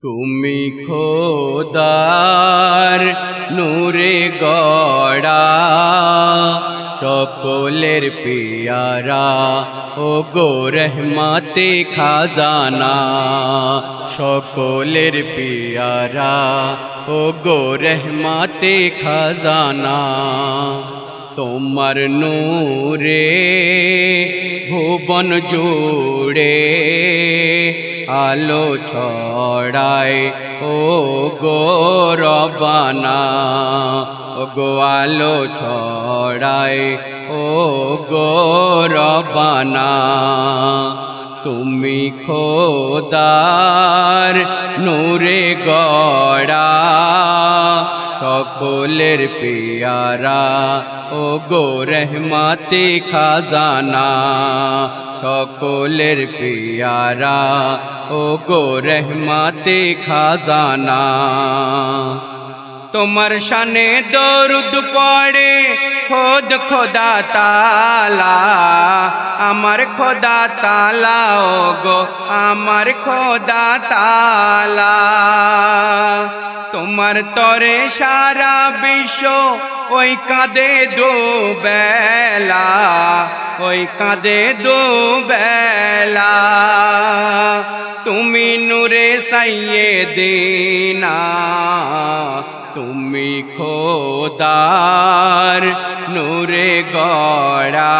তুমি খোদার নূরে গড়া সকলের পিয়ারা ও গো রহমতে খাজানা সকলের পিয়ারা ও গো রহমতে খাজানা তোমার নূরে ভুবন জুড়ে আলো ছড়ায় ও গো রব্বানা ও গো আলো ছড়ায় ও গো রব্বানা তুমি খোদার নূরে গড়া সকলের পিয়ারা ও গো রহমতে খাজানা সকলের পিয়ারা ও গো রহমতে খাজানা তোমার শানে দরুদ পড়ে খোদ খোদা তালা আমার খোদা তালা ও গো আমার খোদা তালা তোমার তরে সারা বিশ্ব ওই কাঁদে দুবেলা ওই কাঁদে দুবেলা তুমি নূরে সাইয়েদিনা তুমি খোদার নূরে গড়া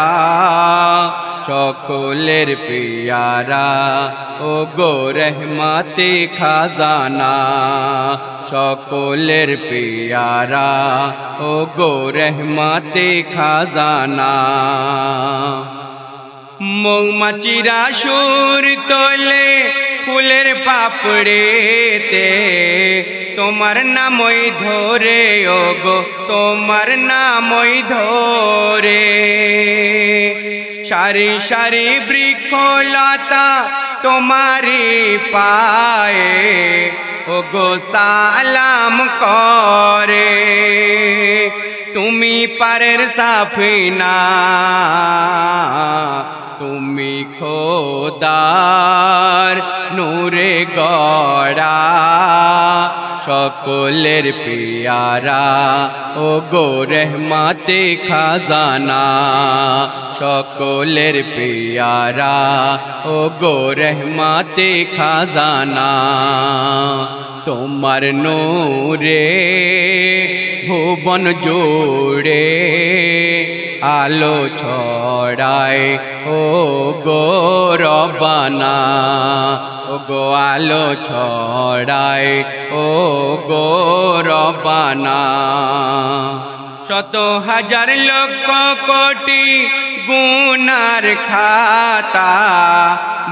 সকলের পিয়ারা ও গো রহমতে খাজানা সকলের পিয়ারা ও গো রহমতে খাজানা মৌমাছিরা সুর তোলে ফুলের পাপড়েতে তোমার নামই ধরে ও গো তোমার নামই ধরে সারি সারি বৃক্ষলতা তোমারি পায়ে ও গো সালাম করে তুমি পারের সাফিনা তুমি খোদার নূরে গড়া সকলের পিয়ারা ও গো রহমতে খাজানা সকলের পিয়ারা ও গো রহমতে খাজানা তোমার নূরে ভুবন জুড়ে আলো ছড়ায় ও গো রব্বানা ও গো আলো ছড়ায় ও গো রব্বানা শত হাজার লক্ষ কোটি গুনার খাতা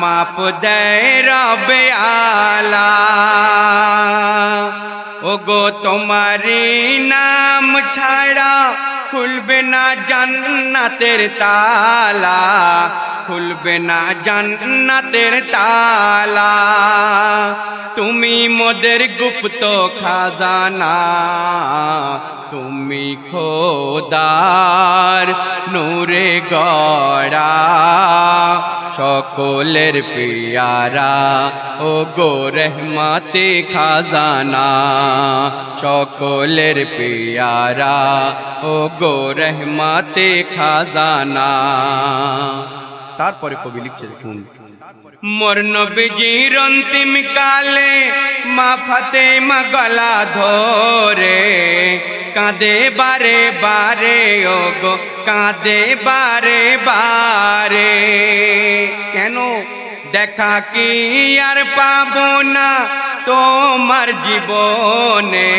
মাপ দেয় রবে আলা ও গো তোমারি নাম ছাড়া খুলবে না জান্নাতের তালা খুলবে না জান্নাতের তালা তুমি মোদের গুপ্ত খাজানা তুমি খোদার নূরে গড়া সকলের পিয়ারা ও গো রহমতে খাজানা সকলের পিয়ারা ও গো রহমতে খাজানা তারপরে কবি লিখছে দেখুন মোর নবীজির অন্তিম কালে মা ফাতেমা গলা ধরে কাঁদে বারে বারে ও গো কাঁদে বারে বারে কেন দেখা কি আর পাবো না তোমার জীবনে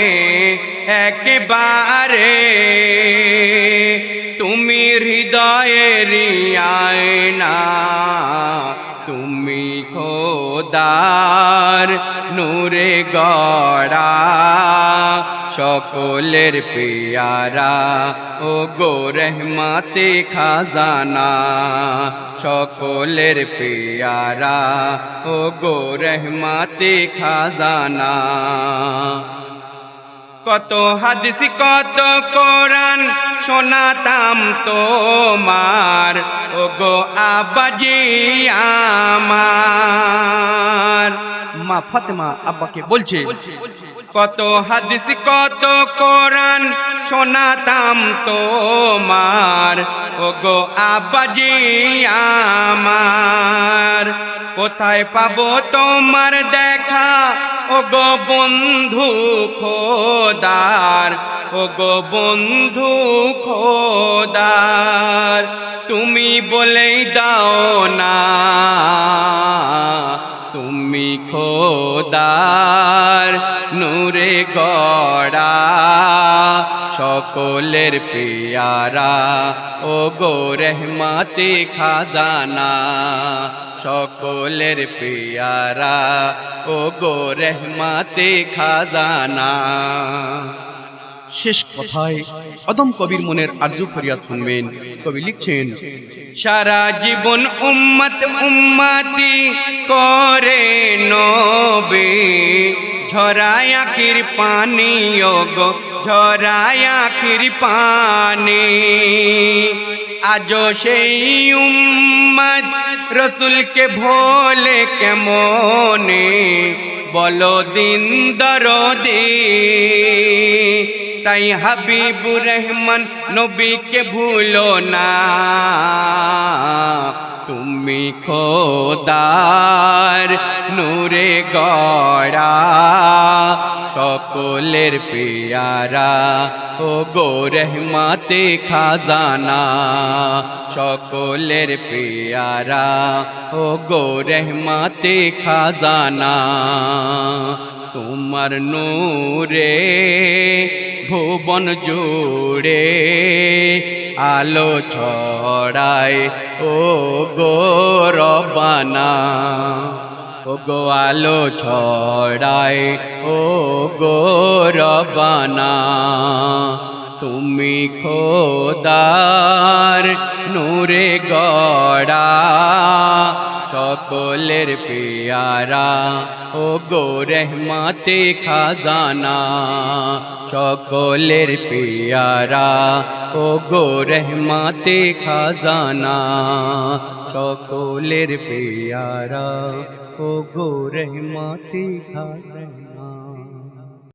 একেবারে তুমি হৃদয়ের আয়না তুমি খোদার নূরে গড়া সকলের পিয়ারা ও গো রহমতে খাজানা সকলের পিয়ারা ও গো রহমতে খাজানা কত হাদিস কত কোরআন শোনাতাম তোমার ও গো আব্বাজি আমার মা ফাতেমা আব্বাকে বলছে, কত হাদিস কত কোরআন শোনাতাম তোমার, ওগো আব্বাজি আমার, কোথায় পাবো তোমার দেখা ওগো বন্ধু খোদার, ওগো বন্ধু খোদার, তুমি বলেই দাও না, তুমি খোদার নূরে গড়া, সকলের পেয়ারা ওগো রহমতে খাজানা, সকলের পেয়ারা ওগো রহমতে খাজানা। শেষ কথায় অদম কবির মনের আরজু ফরিয়াদ শুনবেন। কবি লিখছেন, সারা জীবন উম্মত উম্মতি করে নবে, ঝরায় আখির পানি ওগো ঝরায় আখির পানি, আজও সেই উম্মত রসুলকে ভোলে কেমনে, বলো দিন দরদে, তাই হাবিবুর রহমান নবীকে ভুলো না, তুমি খোদার নূরে গড়া, সকলের পেয়ারা ওগো রহমতে খাজানা, সকলের পেয়ারা ওগো রহমতে খাজানা, তোমার নূরে ভুবন জুড়ে আলো ছড়ায় ওগো রব্বানা, ওগো আলো ছড়ায় ওগো রব্বানা, তুমি খোদার নূরে গড়া, সকলের পেয়ারা ওগো রহমতে খাজানা, সকলের পেয়ারা ওগো রহমতে খাজানা, সকলের পেয়ারা ওগো রহমতে খাজানা।